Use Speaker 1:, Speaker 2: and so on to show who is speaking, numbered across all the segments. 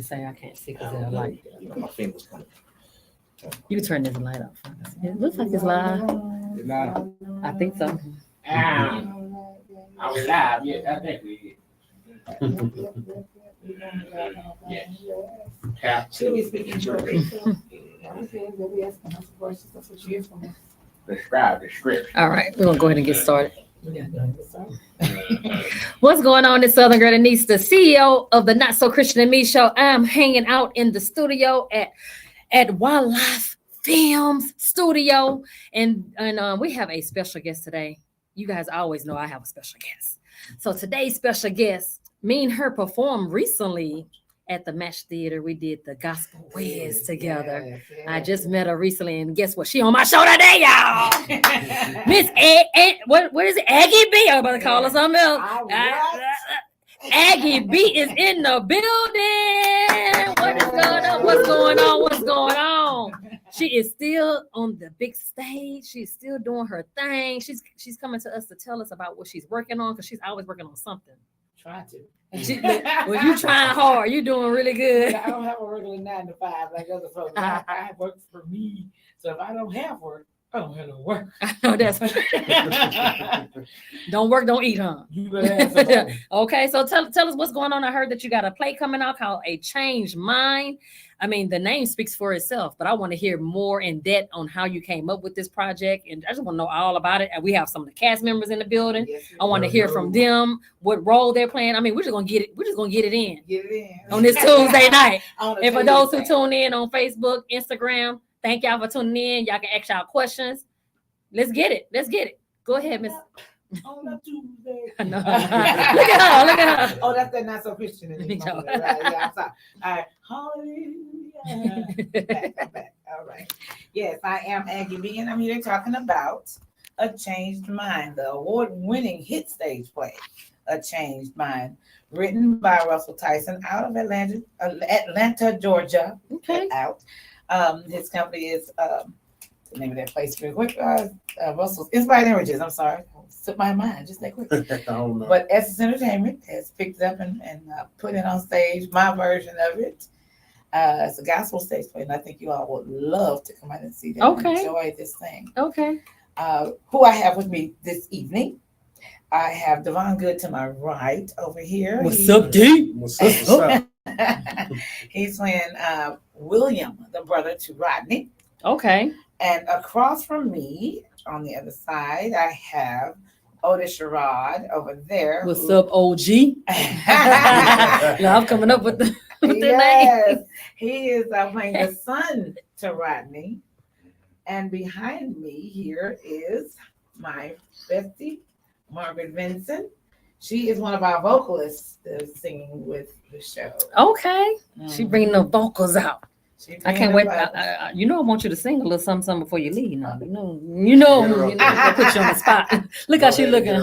Speaker 1: Say I can't see because of the light.
Speaker 2: My fingers coming.
Speaker 1: You can turn this light off. It looks like it's live. I think so.
Speaker 3: Are we live? Yes, I think we yeah.
Speaker 2: Should we speak in short?
Speaker 3: Describe the script.
Speaker 1: All right, we're gonna go ahead and get started. What's going on? It's Southern Girl Denise, the CEO of the Not So Christian and Me Show. I'm hanging out in the studio at Wildlife Films Studio, and we have a special guest today. You guys always know I have a special guest. So today's special guest, me and her performed recently at the Match Theater. We did the Gospel Wiz together.
Speaker 2: Yes.
Speaker 1: I just met her recently, and guess what? She on my show today, y'all. Miss what is it? Aggie B. I'm about to call her something else. Aggie B is in the building. What is going on? What's going on? What's going on? She is still on the big stage. She's still doing her thing. She's coming to us to tell us about what she's working on, because she's always working on something.
Speaker 4: Try to.
Speaker 1: Well, you trying hard. You doing really good.
Speaker 4: I don't have a regular 9 to 5 like other folks. I work for me. So if I don't have work, I don't have no work.
Speaker 1: I know that's don't work, don't eat, huh?
Speaker 4: You better have some money.
Speaker 1: Okay, so tell us what's going on. I heard that you got a play coming out called A Changed Mind. I mean, the name speaks for itself, but I want to hear more in depth on how you came up with this project, and I just want to know all about it. And we have some of the cast members in the building.
Speaker 4: Yes,
Speaker 1: I want to hear from them what role they're playing. I mean, we're just gonna get it. We're just gonna get it in on this Tuesday night. And for those who tune in on Facebook, Instagram, thank y'all for tuning in. Y'all can ask y'all questions. Let's get it. Go ahead, Miss.
Speaker 4: On a Tuesday.
Speaker 1: I know. Look at her.
Speaker 4: Oh, that's the Not So Christian in me.
Speaker 1: Me too.
Speaker 4: Right, yeah, I'm sorry. All right. Hallelujah. Back. All right. Yes, I am Aggie B, and I'm here talking about A Changed Mind, the award-winning hit stage play, A Changed Mind, written by Russell Tyson out of Atlanta, Georgia.
Speaker 1: Okay.
Speaker 4: Out. His company is the name of that place real quick. Russell's Inspired Images. I'm sorry. Slipped my mind just that quick.
Speaker 2: I don't know.
Speaker 4: But Essence Entertainment has picked it up and put it on stage, my version of it. It's a gospel stage play, and I think you all would love to come out and see that.
Speaker 1: Okay.
Speaker 4: And enjoy this thing.
Speaker 1: Okay.
Speaker 4: Who I have with me this evening, I have Devon Good to my right over here.
Speaker 1: What's up, D?
Speaker 2: What's up?
Speaker 4: He's playing William, the brother to Rodney.
Speaker 1: Okay.
Speaker 4: And across from me, on the other side, I have Otis Sherrod over there.
Speaker 1: What's up, OG? I'm coming up with the name.
Speaker 4: Yes, he is playing the son to Rodney. And behind me here is my bestie, Margaret Vincent. She is one of our vocalists that's singing with the show.
Speaker 1: Okay. She bringing the vocals out. I can't wait.
Speaker 4: I
Speaker 1: I want you to sing a little something before you leave. Now, you know, I put you on the spot. Look how she looking.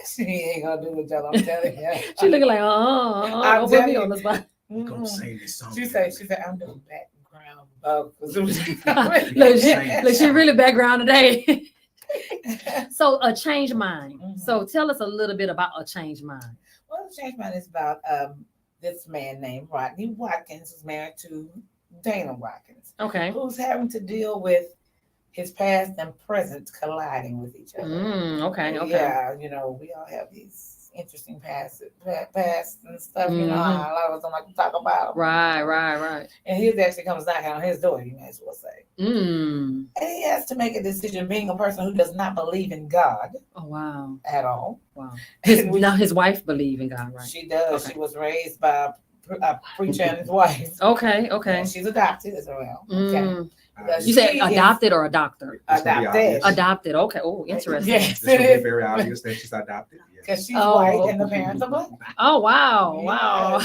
Speaker 4: She ain't gonna do it, y'all. I'm telling you.
Speaker 1: She looking like, don't put me on the spot.
Speaker 2: Gonna sing this song.
Speaker 4: She said, I'm doing background vocals.
Speaker 1: look, she really background today. So A Changed Mind.
Speaker 4: Mhm.
Speaker 1: So tell us a little bit about A Changed Mind.
Speaker 4: Well, the Change Mind is about this man named Rodney Watkins, who's married to Dana Watkins,
Speaker 1: Okay.
Speaker 4: who's having to deal with his past and present colliding with each other.
Speaker 1: Okay.
Speaker 4: Yeah, we all have these interesting past and stuff. You know, a lot of us don't like to talk about them.
Speaker 1: Right.
Speaker 4: And his actually comes knocking on his door, you may as well say. And he has to make a decision, being a person who does not believe in God
Speaker 1: Oh, wow.
Speaker 4: at all.
Speaker 1: Wow. Now his wife believe in God, right?
Speaker 4: She does.
Speaker 1: Okay.
Speaker 4: She was raised by a preacher and his wife.
Speaker 1: Okay.
Speaker 4: And she's adopted as well. Okay.
Speaker 1: You said adopted or a doctor?
Speaker 4: Adopted.
Speaker 1: Adopted. Okay. Oh, interesting.
Speaker 4: Yes,
Speaker 2: This
Speaker 4: it
Speaker 2: will be
Speaker 4: is.
Speaker 2: very obvious that she's adopted.
Speaker 4: Because she's
Speaker 1: Oh.
Speaker 4: white and the parents are black.
Speaker 1: Oh, wow.
Speaker 4: Yes.
Speaker 1: Wow.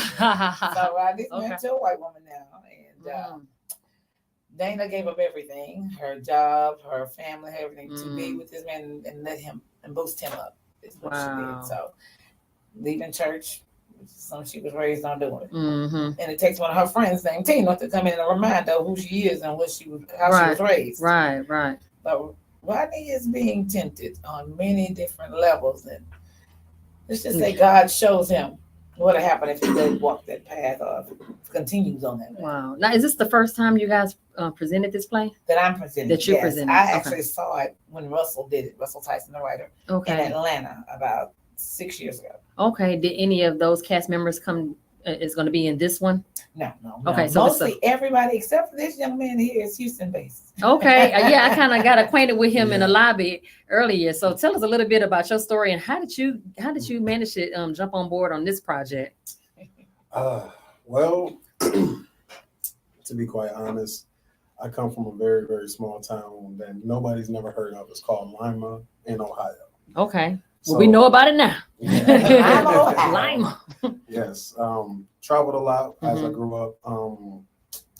Speaker 4: So Rodney's
Speaker 1: Okay.
Speaker 4: married to a white woman now. And Dana gave up everything, her job, her family, everything, to be with this man and let him and boost him up. Is what she
Speaker 1: Wow.
Speaker 4: did. So leaving church, which is something she was raised on doing.
Speaker 1: Mm-hmm.
Speaker 4: And it takes one of her friends named Tina to come in and remind her who she is and how she was raised.
Speaker 1: Right.
Speaker 4: But Rodney is being tempted on many different levels, and let's just say God shows him What'll happen if he does walk that path or continues on that path?
Speaker 1: Wow. Now, is this the first time you guys presented this play?
Speaker 4: That I'm presenting.
Speaker 1: That you're
Speaker 4: yes.
Speaker 1: presenting,
Speaker 4: I
Speaker 1: okay.
Speaker 4: actually saw it when Russell did it. Russell Tyson, the writer, in
Speaker 1: Okay.
Speaker 4: Atlanta about 6 years ago.
Speaker 1: Okay. Did any of those cast members come? Is going to be in this one?
Speaker 4: No.
Speaker 1: Okay, so
Speaker 4: mostly everybody except for this young man here is Houston based.
Speaker 1: Okay. Yeah, I kind of got acquainted with him in the lobby earlier. So tell us a little bit about your story and how did you manage to jump on board on this project?
Speaker 5: Well, to be quite honest, I come from a very, very small town that nobody's never heard of. It's called Lima in Ohio.
Speaker 1: Okay.
Speaker 5: So,
Speaker 1: Well, we know about it now.
Speaker 5: Yeah.
Speaker 1: Lima.
Speaker 5: Yes. Traveled a lot as I
Speaker 1: Mhm.
Speaker 5: grew up.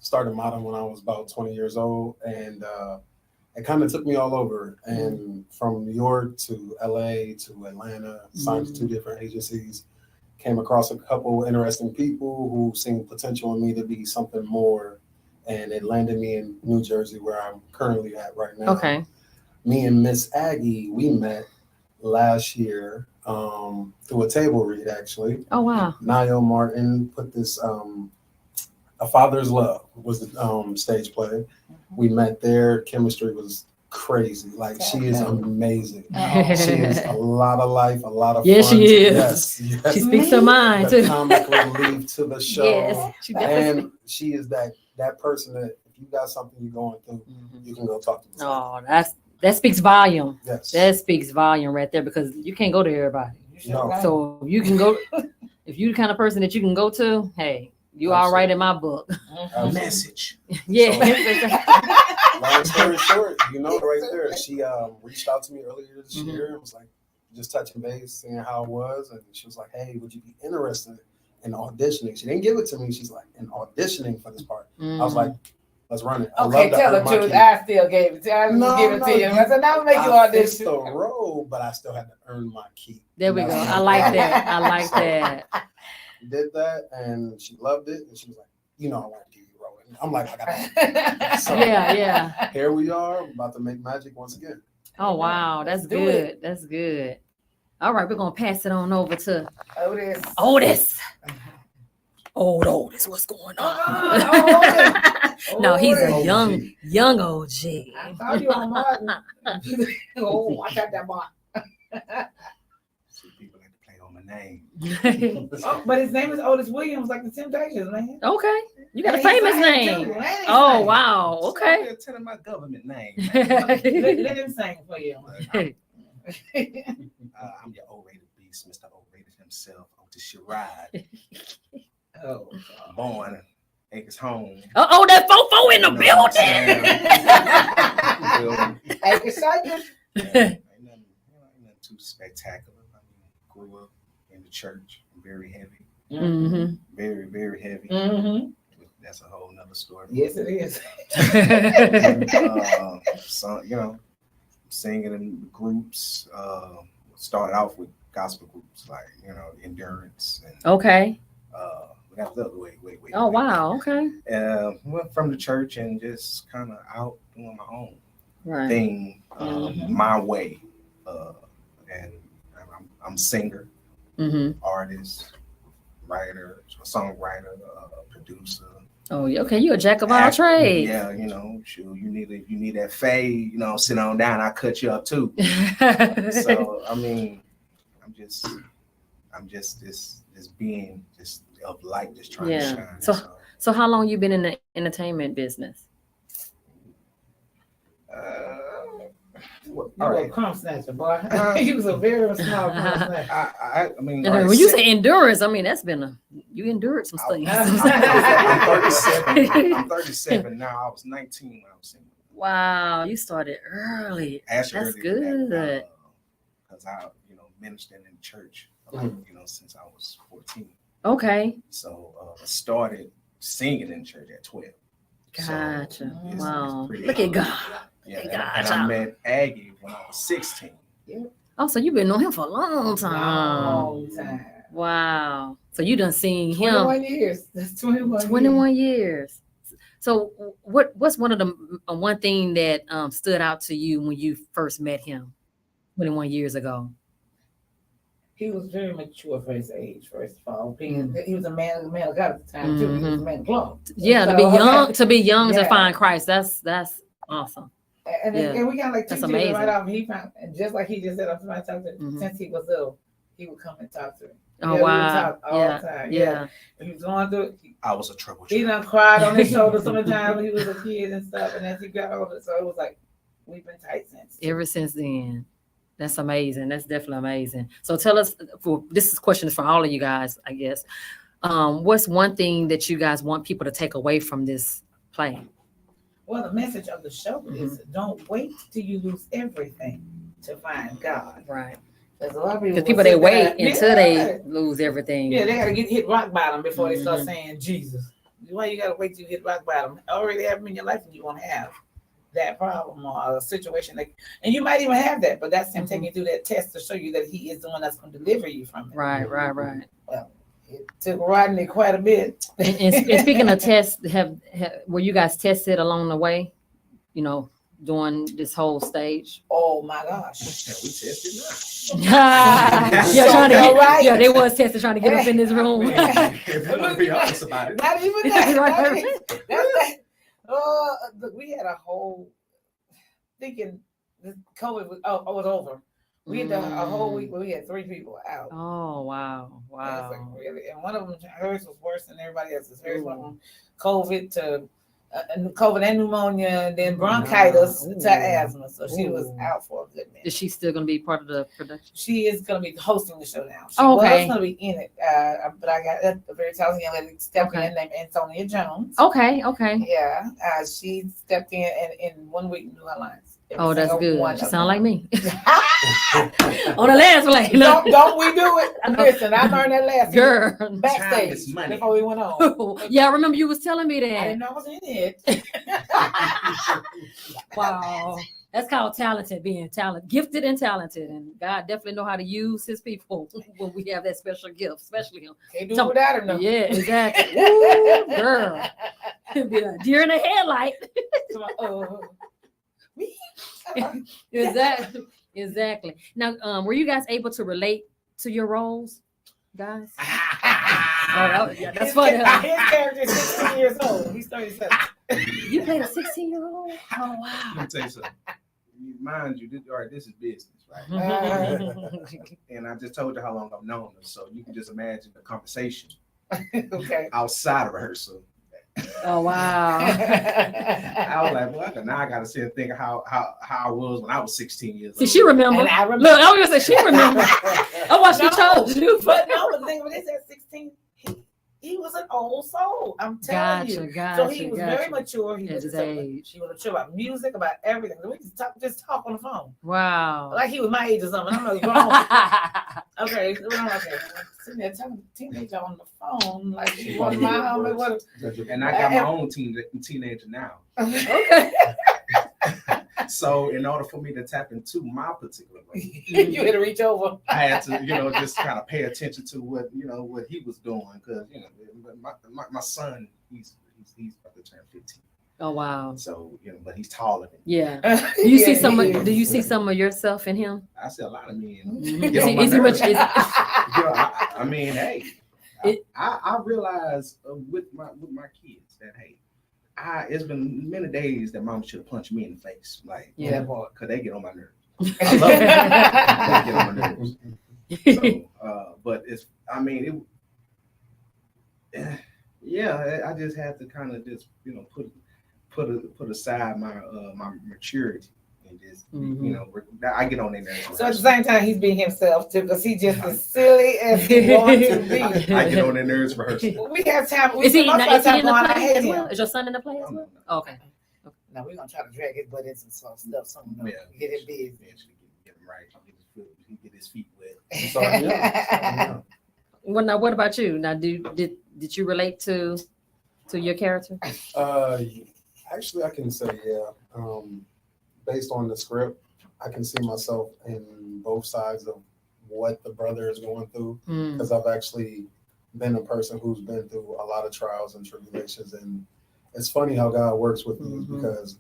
Speaker 5: Started modeling when I was about 20 years old, and it kind of took me all over. And from New York to LA to Atlanta, signed to 2 different agencies. Came across a couple interesting people who seen potential in me to be something more, and it landed me in New Jersey, where I'm currently at right now.
Speaker 1: Okay.
Speaker 5: Me and Miss Aggie, we met last year through a table read, actually.
Speaker 1: Oh, wow.
Speaker 5: Niall Martin put this A Father's Love was the stage play. We met there. Chemistry was crazy. Like, she is amazing. She is a lot of life, a lot of
Speaker 1: Yeah,
Speaker 5: fun.
Speaker 1: she is.
Speaker 5: Yes.
Speaker 1: She speaks her mind
Speaker 5: The
Speaker 1: too.
Speaker 5: comic relief to the show.
Speaker 1: Yes, she does.
Speaker 5: And she is that person that if you got something you're going through, you can go talk to them.
Speaker 1: Oh, that speaks volume.
Speaker 5: Yes.
Speaker 1: That speaks volume right there because you can't go to everybody.
Speaker 5: No.
Speaker 1: So you can go if you're the kind of person that you can go to, hey, you all right in my book.
Speaker 2: A message.
Speaker 1: Yeah.
Speaker 5: Long story short, you know, right there, she reached out to me earlier this year and was like, just touching base, seeing how it was. And she was like, hey, would you be interested in auditioning? She didn't give it to me. She's like, in auditioning for this part. I was like, let's run it.
Speaker 4: Okay, tell the truth. I still gave it to you. I didn't give it to you. I said, now I'll make you
Speaker 5: I fixed
Speaker 4: audition.
Speaker 5: the role, but I still had to earn my keep.
Speaker 1: There we go. I like that. I like that.
Speaker 5: Did that, and she loved it. And she was like, you know, I want to give you a role. And I'm like, I got it. So
Speaker 1: Yeah.
Speaker 5: here we are, about to make magic once again.
Speaker 1: Oh, wow. That's
Speaker 4: Do
Speaker 1: good.
Speaker 4: it.
Speaker 1: That's good. All right, we're going to pass it on over to
Speaker 4: Otis.
Speaker 1: Old Otis, what's going on?
Speaker 4: Oh,
Speaker 1: No, he's a
Speaker 5: OG.
Speaker 1: young OG.
Speaker 4: I thought you were Martin. Oh, I got that box.
Speaker 2: See, people like to play on my name.
Speaker 4: Oh, but his name is Otis Williams, like the Temptations, man.
Speaker 1: Okay, you got a
Speaker 4: And he
Speaker 1: famous
Speaker 4: sang
Speaker 1: name.
Speaker 4: too, and he
Speaker 1: Oh,
Speaker 4: sang.
Speaker 1: wow.
Speaker 2: So
Speaker 1: Okay.
Speaker 2: they're telling my government name.
Speaker 4: Let him sing for you.
Speaker 2: I'm your O-rated beast, Mr. O-rated himself, Otis Sherrod.
Speaker 4: Oh,
Speaker 2: Born, Acres home.
Speaker 1: Oh, that fofo in the
Speaker 2: You know what I'm
Speaker 1: building.
Speaker 4: I can show you.
Speaker 2: Ain't nothing too spectacular. I mean, grew up in the church, very heavy,
Speaker 1: Mhm.
Speaker 2: very, very heavy.
Speaker 4: Mm-hmm.
Speaker 2: That's a whole nother story.
Speaker 4: Yes, it is.
Speaker 2: So, you know, singing in groups. Started off with gospel groups like, you know, Endurance and
Speaker 1: Okay.
Speaker 2: that was the other way.
Speaker 1: Oh, wow. Okay.
Speaker 2: Went from the church and just kind of out doing my own
Speaker 1: Right.
Speaker 2: thing,
Speaker 4: Mhm.
Speaker 2: my way. And I'm singer,
Speaker 1: Mm-hmm.
Speaker 2: artist, writer, songwriter, producer.
Speaker 1: Oh, yeah. Okay. You're a jack of all
Speaker 2: actor.
Speaker 1: trades.
Speaker 2: Yeah, you know, shoot, if you need that fade, you know, sit on down, I cut you up too. So I mean, I'm just this being just of light, just trying to
Speaker 1: Yeah.
Speaker 2: shine.
Speaker 1: So- So how long you been in the entertainment business?
Speaker 2: All
Speaker 4: You were a
Speaker 2: right.
Speaker 4: crumb snatcher, boy. He was a very small crumb snatcher.
Speaker 2: I mean,
Speaker 1: And
Speaker 2: all right,
Speaker 1: when you
Speaker 2: six-
Speaker 1: say endurance, I mean that's been you endured some things.
Speaker 2: I'm 37 now. I was 19 when I was single.
Speaker 1: Wow, you started early.
Speaker 2: Actually,
Speaker 1: That's
Speaker 2: earlier than that,
Speaker 1: good.
Speaker 2: because I, you know, ministered in church, you know, since I was 14.
Speaker 1: Okay,
Speaker 2: So I started singing in church at 12. So
Speaker 1: gotcha.
Speaker 2: it's
Speaker 1: Wow,
Speaker 2: pretty
Speaker 1: look at
Speaker 2: early.
Speaker 1: God.
Speaker 2: Yeah, and
Speaker 1: Gotcha.
Speaker 2: I met Aggie when I was 16.
Speaker 1: Oh, so you've been knowing him for a long time.
Speaker 4: Long time.
Speaker 1: Wow. So you done seen him
Speaker 4: 21 years. That's 21
Speaker 1: 21 years. So what's one of the one thing that stood out to you when you first met him 21 years ago?
Speaker 4: He was very mature for his age. First of all, he was a man of God at the time too. He was a man of God.
Speaker 1: Yeah, to be young to find Christ. That's awesome.
Speaker 4: And we kind of like
Speaker 1: that's
Speaker 4: teach
Speaker 1: amazing.
Speaker 4: right off. He found, and just like he just said, I'm talking to him since he was little. He would come and talk to him.
Speaker 1: Oh wow!
Speaker 4: All the time.
Speaker 1: Yeah.
Speaker 4: He was going through it.
Speaker 2: I was a troubleshooter.
Speaker 4: He done cried on his shoulder so many times when he was a kid and stuff. And as he got older, so it was like we've been tight since.
Speaker 1: Ever since then. That's amazing. That's definitely amazing. So tell us, this question is for all of you guys, I guess. What's one thing that you guys want people to take away from this play?
Speaker 4: Well, the message of the show is don't wait till you lose everything to find God.
Speaker 1: Right.
Speaker 4: There's a lot of
Speaker 1: people they wait until they lose everything.
Speaker 4: Yeah, they got to hit rock bottom before they start saying Jesus. Why you got to wait till you hit rock bottom? Already have in your life and you won't have that problem or a situation and you might even have that, but that's him taking you through that test to show you that he is the one that's going to deliver you from it.
Speaker 1: Right.
Speaker 4: Well, it took Rodney quite a bit.
Speaker 1: and speaking of tests, were you guys tested along the way? You know, during this whole stage?
Speaker 4: Oh my gosh.
Speaker 2: Yeah, we tested
Speaker 1: yeah, they was tested trying to get up in this room.
Speaker 2: If you want to be honest about it.
Speaker 4: Not even that. Look, we had a whole thinking COVID was over. We had a whole week where we had 3 people out.
Speaker 1: Oh wow!
Speaker 4: And, like, really, and one of them, hers was worse than everybody else's. Hers went from COVID to COVID and pneumonia, and then bronchitis to asthma. So she was out for a good minute.
Speaker 1: Is she still going to be part of the production?
Speaker 4: She is going to be hosting the show now. She was going to be in it, but I got a very talented young lady stepped in named Antonia Jones.
Speaker 1: Okay.
Speaker 4: Yeah, she stepped in and in 1 week knew her lines.
Speaker 1: That's good. She sound like me. On the last play.
Speaker 4: Don't we do it? Listen, I learned that last
Speaker 1: girl
Speaker 4: backstage before we went on.
Speaker 1: Yeah, I remember you was telling me that.
Speaker 4: I didn't know I was in it.
Speaker 1: Wow. That's called being talented, gifted and talented. And God definitely know how to use his people when we have that special gift, especially him.
Speaker 4: Can't do it without him, no.
Speaker 1: Yeah, exactly. Ooh, girl. Be a deer in the headlight. Exactly. Now, were you guys able to relate to your roles, guys? That's funny.
Speaker 4: His character is 16 years old. He's 37.
Speaker 1: You played a 16-year-old? Oh wow!
Speaker 2: Let me tell you something. Mind you, this is business, right? And I just told you how long I've known her, so you can just imagine the conversation outside of rehearsal.
Speaker 1: Oh wow!
Speaker 2: I was like, well, now I gotta sit and think of how I was when I was 16 years old.
Speaker 1: See, she remember. Look, I was gonna say she remember. Oh, what she told you.
Speaker 4: But no, the thing with this at 16, he was an old soul. I'm telling you. So he was very mature. He was mature about music, about everything. We just talk on the phone.
Speaker 1: Wow.
Speaker 4: Like he was my age or something. I'm like, okay. Sitting there telling the teenager on the phone, like she was my homie.
Speaker 2: And I got my own teenager now.
Speaker 1: Okay.
Speaker 2: So in order for me to tap into my particular way,
Speaker 4: you had to reach over.
Speaker 2: I had to, just kind of pay attention to what he was doing, because my son, he's about to turn 15.
Speaker 1: Oh wow!
Speaker 2: So but he's taller than me.
Speaker 1: Yeah. Do you see some? Do you see some of yourself in him?
Speaker 2: I see a lot of men.
Speaker 1: Is he much?
Speaker 2: I mean, hey, I realize with my kids that it's been many days that mom should have punched me in the face, because they get on my nerves. I love them. They get on my nerves. So, but I just have to kind of just put aside my maturity and just I get on their nerves.
Speaker 4: So at the same time, he's being himself too, because he just as silly as he wants to be.
Speaker 2: I get on their nerves for her.
Speaker 4: We have time.
Speaker 1: Is he in the play as well? Is your son in the play as well?
Speaker 2: No.
Speaker 1: Okay.
Speaker 4: Now we're gonna try to drag his butt in some stuff, get it big.
Speaker 2: Get him right. Get his feet wet.
Speaker 1: Well, now what about you? Now, did you relate to your character?
Speaker 5: Actually, I can say based on the script, I can see myself in both sides of what the brother is going through, because I've actually been a person who's been through a lot of trials and tribulations, and it's funny how God works with me, because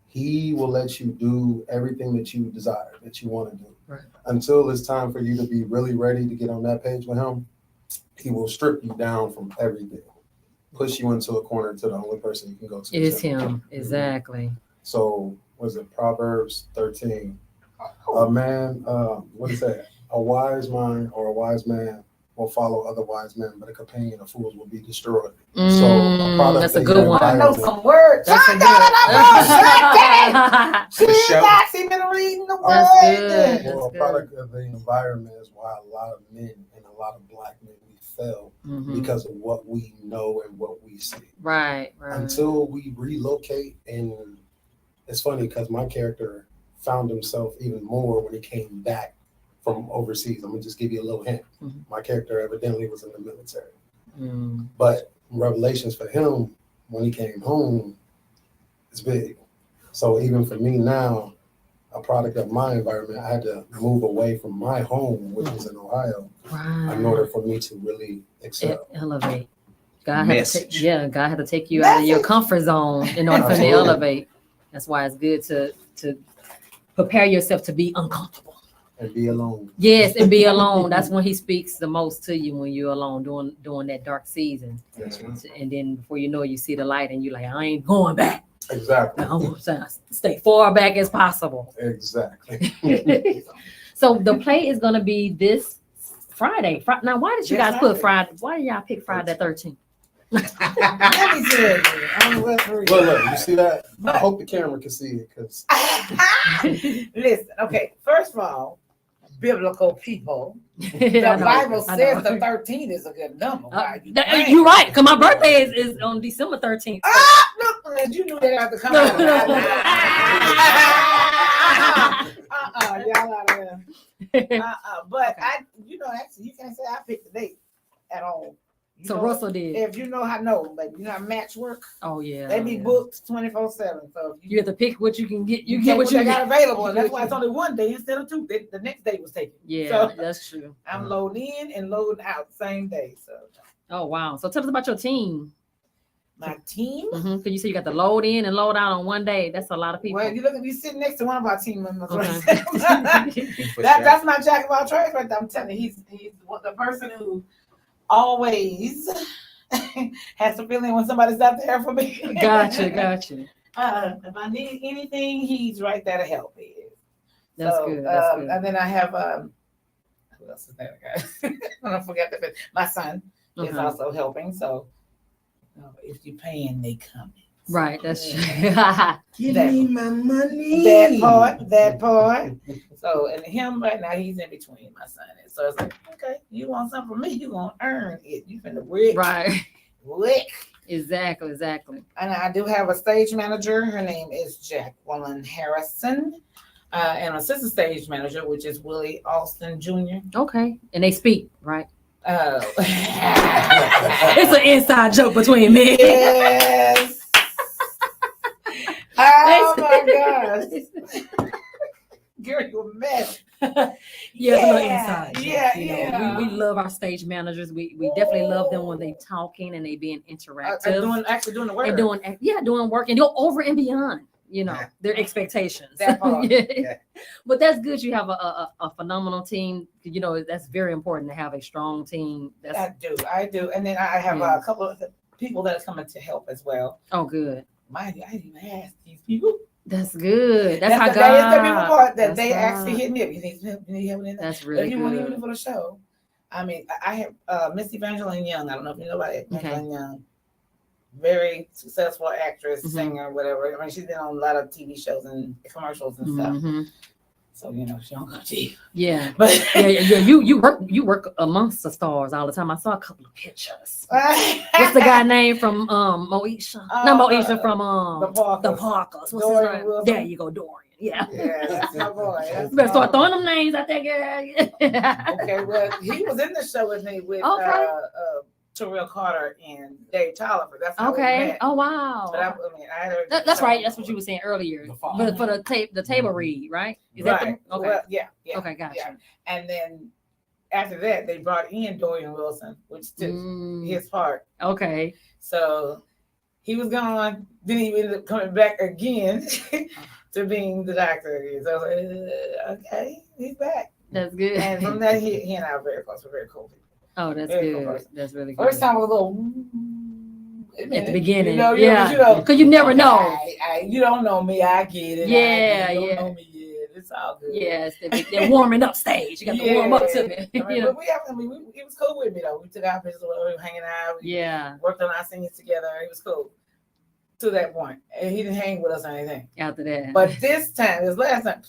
Speaker 5: he will let you do everything that you desire, that you want to do.
Speaker 1: Right.
Speaker 5: Until it's time for you to be really ready to get on that page with him, he will strip you down from everything, push you into a corner to the only person you can go to.
Speaker 1: It's him. Exactly.
Speaker 5: So, was it Proverbs 13? A man, what is that? A wise mind or a wise man will follow other wise men, but a companion of fools will be destroyed. So, a product
Speaker 1: that's a
Speaker 5: of
Speaker 1: good
Speaker 5: your
Speaker 1: one.
Speaker 4: I know
Speaker 5: environment-
Speaker 4: some words.
Speaker 1: That's
Speaker 4: My
Speaker 1: a
Speaker 4: God,
Speaker 1: good.
Speaker 4: She's
Speaker 2: sure.
Speaker 4: actually been reading the
Speaker 1: That's
Speaker 4: word.
Speaker 1: good.
Speaker 5: Well, a
Speaker 1: That's
Speaker 5: product of the environment is why a lot of men and a lot of black men we fail
Speaker 1: Mhm.
Speaker 5: because of what we know and what we see.
Speaker 1: Right.
Speaker 5: Until we relocate, and it's funny because my character found himself even more when he came back from overseas. I'm gonna just give you a little hint.
Speaker 1: Mhm.
Speaker 5: My character evidently was in the military,
Speaker 1: Mm.
Speaker 5: but revelations for him when he came home is big. So even for me now, a product of my environment, I had to move away from my home, which was in Ohio, in order for me to really excel.
Speaker 1: Elevate. God had
Speaker 2: Message.
Speaker 1: to God had to take you out of your
Speaker 4: Message.
Speaker 1: comfort zone in order for me to
Speaker 5: Absolutely.
Speaker 1: elevate. That's why it's good to prepare yourself to be uncomfortable.
Speaker 5: And be alone.
Speaker 1: Yes, and be alone. That's when he speaks the most to you, when you're alone during that dark season.
Speaker 5: That's right.
Speaker 1: And then before you know it, you see the light and you're like, I ain't going back.
Speaker 5: Exactly.
Speaker 1: I'm gonna stay far back as possible.
Speaker 5: Exactly.
Speaker 1: So the play is gonna be this Friday. Now, why did you
Speaker 4: This
Speaker 1: guys put
Speaker 4: Friday.
Speaker 1: Friday? Why did y'all pick Friday the 13th?
Speaker 4: Let me tell you, I'm West
Speaker 5: Look, you see that? I hope the camera can see it because
Speaker 4: Listen, okay, first of all, biblical people,
Speaker 1: The
Speaker 4: the Bible says the 13 is a good number. Why you playing?
Speaker 1: you're right, because my birthday is on December 13th.
Speaker 4: Ah, look, you knew that had to come out. Y'all out of there. But I, actually, you can't say I picked the date at all. You
Speaker 1: So
Speaker 4: know,
Speaker 1: Russell did.
Speaker 4: if you know how but you know how match work,
Speaker 1: Oh yeah.
Speaker 4: they be
Speaker 1: yeah.
Speaker 4: booked 24/7. So if
Speaker 1: You have to pick what you can get. You
Speaker 4: get
Speaker 1: get what you
Speaker 4: they got
Speaker 1: get.
Speaker 4: available, and that's why it's only one day instead of two. The next day was taken.
Speaker 1: Yeah,
Speaker 4: So
Speaker 1: that's true.
Speaker 4: I'm loading in and loading out same day. So
Speaker 1: Oh wow. So tell us about your team.
Speaker 4: my team.
Speaker 1: Because you say you got to load in and load out on one day. That's a lot of people.
Speaker 4: Well, you look at you sitting next to one of our team members.
Speaker 1: Okay.
Speaker 2: For
Speaker 4: That's my jack of all trades right there. I'm telling you, he's the person who always has to fill in when somebody's not there for me.
Speaker 1: Gotcha.
Speaker 4: If I need anything, he's right there to help me.
Speaker 1: That's good. That's good.
Speaker 4: And then I have who else is there, guys? I forgot to finish. My son is
Speaker 1: Okay.
Speaker 4: also helping. So if you're paying, they come.
Speaker 1: Right. That's true.
Speaker 2: Give
Speaker 4: That-
Speaker 2: me my money.
Speaker 4: That part. So, and him right now, he's in between my son. And so it's like, okay, you want something from me, you gonna earn it. You finna work.
Speaker 1: Right.
Speaker 4: Work.
Speaker 1: Exactly.
Speaker 4: And I do have a stage manager. Her name is Jacqueline Harrison. And assistant stage manager, which is Willie Austin Jr.
Speaker 1: Okay. And they speak, right?
Speaker 4: Oh.
Speaker 1: It's an inside joke between me.
Speaker 4: Yes. Oh my gosh. Girl, you a mess.
Speaker 1: Yeah, it's a little inside joke,
Speaker 4: Yeah,
Speaker 1: you know.
Speaker 4: yeah.
Speaker 1: We love our stage managers. We definitely love them when they talking and they being interactive
Speaker 4: Actually doing the work.
Speaker 1: and doing work and go over and beyond, their expectations.
Speaker 4: That part.
Speaker 1: Yeah. But that's good. You have a phenomenal team. That's very important to have a strong team.
Speaker 4: I do. And then I have
Speaker 1: Yeah.
Speaker 4: a couple of people that are coming to help as well.
Speaker 1: Oh, good.
Speaker 4: Mind you, I didn't even ask these people.
Speaker 1: That's good. That's how
Speaker 4: the people
Speaker 1: God.
Speaker 4: part that
Speaker 1: That's
Speaker 4: they
Speaker 1: God.
Speaker 4: actually hit me up. You need help? You need help in that?
Speaker 1: That's
Speaker 4: If
Speaker 1: really
Speaker 4: you want even
Speaker 1: good.
Speaker 4: for the show. I mean, I have Miss Evangeline Young. I don't know if you know about it.
Speaker 1: Okay.
Speaker 4: Evangeline Young. Very successful actress,
Speaker 1: Mhm.
Speaker 4: singer, whatever. I mean, she's been on a lot of TV shows and commercials and stuff.
Speaker 1: Mhm.
Speaker 4: So, she don't go to you.
Speaker 1: Yeah.
Speaker 4: But
Speaker 1: Yeah. You work amongst the stars all the time. I saw a couple of pictures. What's the guy name from Moesha? Not Moesha, from
Speaker 4: the
Speaker 1: the
Speaker 4: Parkers.
Speaker 1: Parkers. What's
Speaker 4: Dorian
Speaker 1: his name?
Speaker 4: Wilson.
Speaker 1: There you go, Dorian. Yeah.
Speaker 4: Yeah, that's my boy. That's
Speaker 1: You better start
Speaker 4: my
Speaker 1: throwing them names out there, girl.
Speaker 4: Okay, well, he was in the show with me with
Speaker 1: Okay.
Speaker 4: Terrell Carter and Dave Tolliver. That's how we
Speaker 1: Okay.
Speaker 4: met.
Speaker 1: Oh wow.
Speaker 4: But I had
Speaker 1: That's right. That's what you were saying earlier.
Speaker 5: The father.
Speaker 1: But for the table read, right? Is
Speaker 4: Right.
Speaker 1: that the, okay?
Speaker 4: Well, yeah.
Speaker 1: Okay, gotcha.
Speaker 4: yeah. And then after that, they brought in Dorian Wilson, which took
Speaker 1: Mm,
Speaker 4: his part.
Speaker 1: okay.
Speaker 4: So he was gone. Then he ended up coming back again to being the doctor again. So I was like, okay, he's back.
Speaker 1: That's good.
Speaker 4: And from that, he and I are very close. We're very cool people.
Speaker 1: Oh, that's
Speaker 4: Very cool
Speaker 1: good.
Speaker 4: person.
Speaker 1: That's really good.
Speaker 4: First time was a little
Speaker 1: at the beginning,
Speaker 4: you know,
Speaker 1: yeah, because you never know.
Speaker 4: You don't know me. I get it.
Speaker 1: Yeah,
Speaker 4: you don't
Speaker 1: yeah.
Speaker 4: know me yet. It's all good.
Speaker 1: Yes, they're warming up stage. You got to warm up to me.
Speaker 4: I mean,
Speaker 1: You know?
Speaker 4: but he was cool with me though. We took our pictures, we were hanging out. We
Speaker 1: Yeah.
Speaker 4: worked on our scenes together. He was cool to that point, and he didn't hang with us or anything.
Speaker 1: After that,
Speaker 4: But this last time,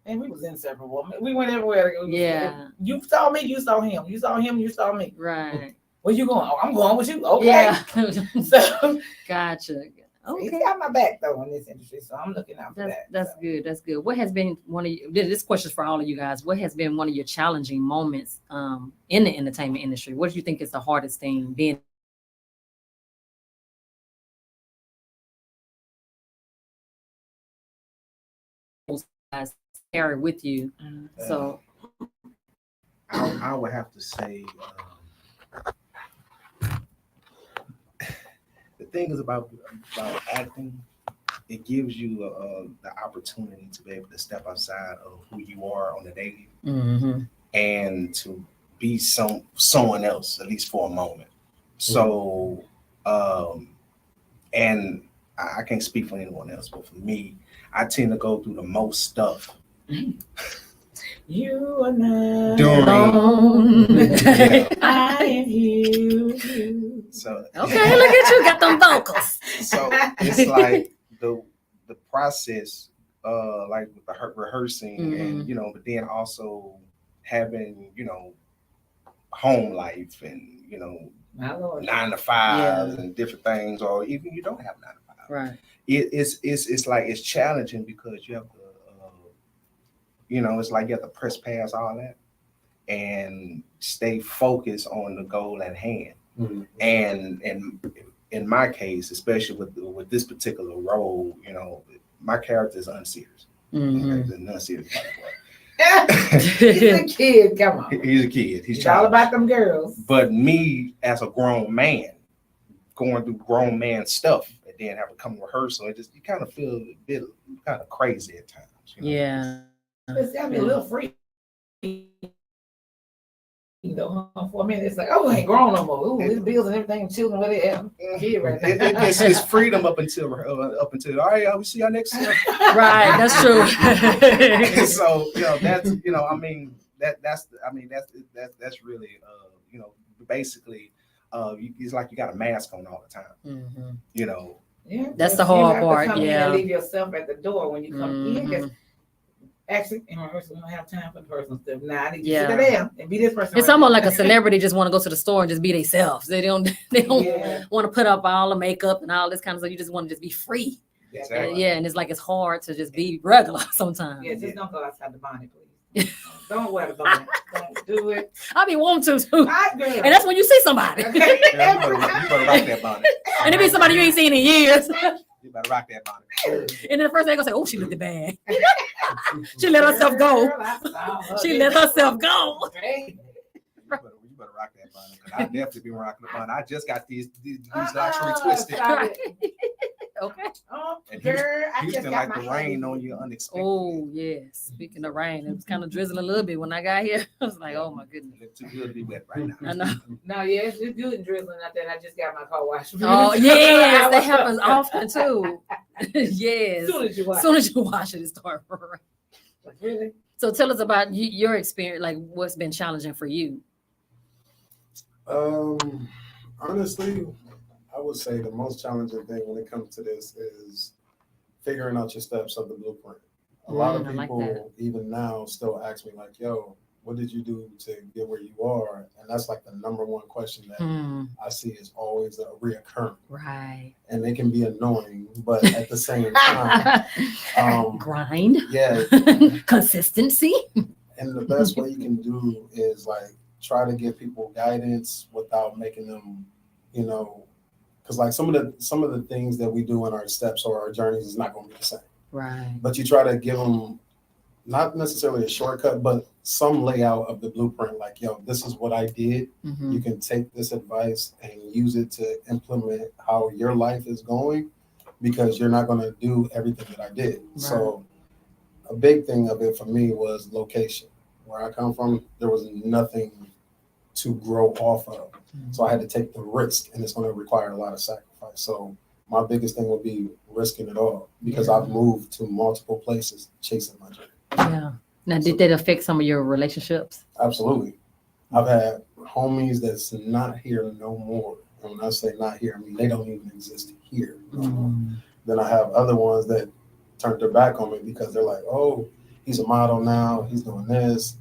Speaker 4: and we was inseparable. We went everywhere.
Speaker 1: Yeah.
Speaker 4: You saw me, you saw him. You saw him, you saw me.
Speaker 1: right.
Speaker 4: Where you going? Oh, I'm going with you. Okay.
Speaker 1: Yeah.
Speaker 4: So
Speaker 1: Gotcha.
Speaker 4: he's
Speaker 1: Okay.
Speaker 4: got my back though in this industry, so I'm looking out for that.
Speaker 1: That's
Speaker 4: so.
Speaker 1: good. That's good. What has been one of you? This question is for all of you guys. What has been one of your challenging moments in the entertainment industry? What do you think is the hardest thing being? Guys carry with you. So
Speaker 2: I would have to say the thing is about acting. It gives you the opportunity to be able to step outside of who you are on the daily and to be someone else, at least for a moment. So, and I can't speak for anyone else, but for me, I tend to go through the most stuff.
Speaker 4: You are not
Speaker 2: During-
Speaker 4: alone.
Speaker 2: Yeah.
Speaker 4: I am here with you.
Speaker 2: So
Speaker 1: okay, look at you, got them vocals.
Speaker 2: So it's like the process, like with the rehearsing, and but then also having home life and
Speaker 4: My Lord.
Speaker 2: 9 to 5 and different things, or even you don't have 9 to 5.
Speaker 1: Right.
Speaker 2: It's like it's challenging because you have to, it's like you have to press past all that and stay focused on the goal at hand.
Speaker 5: Mm-hmm.
Speaker 2: And in my case, especially with this particular role, my character is unserious. Okay, he's an unserious boy.
Speaker 4: He's a kid. Come on.
Speaker 2: He's a kid. He's
Speaker 4: all
Speaker 2: childish.
Speaker 4: about them girls.
Speaker 2: But me as a grown man, going through grown man stuff, and then have to come to rehearsal, you kind of feel a bit kind of crazy at times.
Speaker 1: Yeah.
Speaker 4: It's got to be a little free. For a minute, it's like, oh, I ain't grown no more. Ooh, his bills and everything, children, what they have. Kid right now.
Speaker 2: It's freedom up until all right. We'll see y'all next year.
Speaker 1: Right. That's true.
Speaker 2: So that's that's really basically it's like you got a mask on all the time.
Speaker 4: Yeah,
Speaker 1: That's the hard
Speaker 4: you have to
Speaker 1: part,
Speaker 4: come in
Speaker 1: yeah.
Speaker 4: and leave yourself at the door when you come in. 'Cause actually, in rehearsal, we don't have time for the personal stuff. Nah, I need to sit there and be this person.
Speaker 1: It's
Speaker 4: right
Speaker 1: almost
Speaker 4: now.
Speaker 1: like a celebrity just want to go to the store and just be themselves. They don't
Speaker 4: Yeah.
Speaker 1: want to put up all the makeup and all this kind of stuff. You just want to just be free.
Speaker 2: Exactly.
Speaker 1: Yeah, and it's like it's hard to just be regular sometimes.
Speaker 4: Yeah, just don't go outside the bonnet, please. Don't wear the bonnet. Don't do it.
Speaker 1: I be wanting to too.
Speaker 4: Hot girl.
Speaker 1: And that's when you see somebody.
Speaker 4: Okay.
Speaker 2: Yeah, you better rock that bonnet.
Speaker 1: And it be somebody you ain't seen in years.
Speaker 2: You better rock that bonnet.
Speaker 1: And then the first thing gonna say, oh, she looked bad. She let herself go.
Speaker 4: Girl, I saw her.
Speaker 1: She let herself go.
Speaker 4: Hey.
Speaker 2: You better rock that bonnet. 'Cause I definitely been rocking the bonnet. I just got these locks retwisted.
Speaker 4: Stop it.
Speaker 1: Okay.
Speaker 4: Oh,
Speaker 2: And
Speaker 4: girl, I just
Speaker 2: Houston
Speaker 4: got
Speaker 2: like
Speaker 4: my
Speaker 2: the rain
Speaker 4: hand.
Speaker 2: on you unexpected.
Speaker 1: Oh, yes. Speaking of rain, it was kind of drizzling a little bit when I got here. I was like, oh my goodness.
Speaker 2: It's too good to be wet right now.
Speaker 1: I know.
Speaker 4: No, yeah, it's good and drizzling out there. And I just got my car washed.
Speaker 1: Oh, yes. That happens often too. Yes.
Speaker 4: As soon as you watch.
Speaker 1: As soon as you wash it, it starts raining.
Speaker 4: Really?
Speaker 1: So tell us about your experience, like what's been challenging for you.
Speaker 5: Honestly, I would say the most challenging thing when it comes to this is figuring out your steps of the blueprint. A lot of
Speaker 1: I like
Speaker 5: people,
Speaker 1: that.
Speaker 5: even now, still ask me like, yo, what did you do to get where you are? And that's like the number one question that I see is always a reoccurring.
Speaker 1: Right.
Speaker 5: And it can be annoying, but at the same time,
Speaker 1: Grind.
Speaker 5: yeah.
Speaker 1: Consistency.
Speaker 5: And the best way you can do is like try to give people guidance without making them, because like some of the things that we do in our steps or our journeys is not going to be the same.
Speaker 1: Right.
Speaker 5: But you try to give them not necessarily a shortcut, but some layout of the blueprint. Like, yo, this is what I did.
Speaker 1: Mhm.
Speaker 5: You can take this advice and use it to implement how your life is going, because you're not going to do everything that I did.
Speaker 1: Right.
Speaker 5: So a big thing of it for me was location. Where I come from, there was nothing to grow off of. So I had to take the risk, and it's going to require a lot of sacrifice. So my biggest thing would be risking it all, because I've moved to multiple places chasing my dream.
Speaker 1: Yeah. Now, did that affect some of your relationships?
Speaker 5: Absolutely. I've had homies that's not here no more. And when I say not here, I mean they don't even exist here no more. Then I have other ones that turned their back on me because they're like, oh, he's a model now. He's doing this.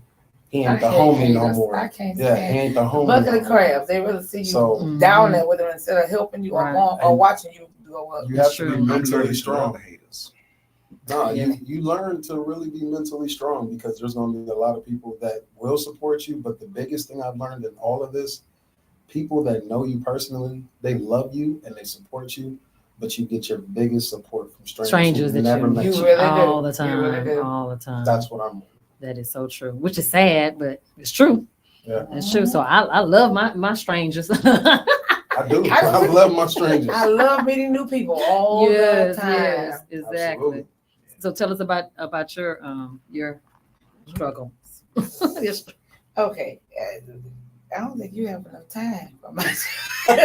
Speaker 5: He ain't the homie no more.
Speaker 4: I can't
Speaker 5: Yeah,
Speaker 4: stand
Speaker 5: he ain't the homie.
Speaker 4: bucket
Speaker 5: no
Speaker 4: of
Speaker 5: more.
Speaker 4: crabs. They really see you
Speaker 5: So
Speaker 4: down there with them instead of helping you
Speaker 1: Right.
Speaker 4: or watching you go up.
Speaker 5: you have
Speaker 1: That's
Speaker 5: to be
Speaker 1: true.
Speaker 5: mentally strong.
Speaker 2: Haters.
Speaker 5: No,
Speaker 1: Yeah.
Speaker 5: you learn to really be mentally strong, because there's going to be a lot of people that will support you. But the biggest thing I've learned in all of this, people that know you personally, they love you and they support you, but you get your biggest support from strangers
Speaker 1: That
Speaker 5: who never
Speaker 1: you-
Speaker 5: met
Speaker 4: You
Speaker 5: you.
Speaker 4: really do.
Speaker 1: all the
Speaker 4: You
Speaker 1: time.
Speaker 4: really do.
Speaker 1: All the time.
Speaker 5: That's what I'm.
Speaker 1: That is so true, which is sad, but it's true.
Speaker 5: Yeah,
Speaker 1: It's true. So I love my strangers.
Speaker 5: I do. I love my strangers.
Speaker 4: I love meeting new people all
Speaker 1: Yes,
Speaker 4: the time.
Speaker 1: yes, exactly.
Speaker 5: Absolutely.
Speaker 1: So tell us about your struggle. Your str-
Speaker 4: Okay. I don't think you have enough time for my think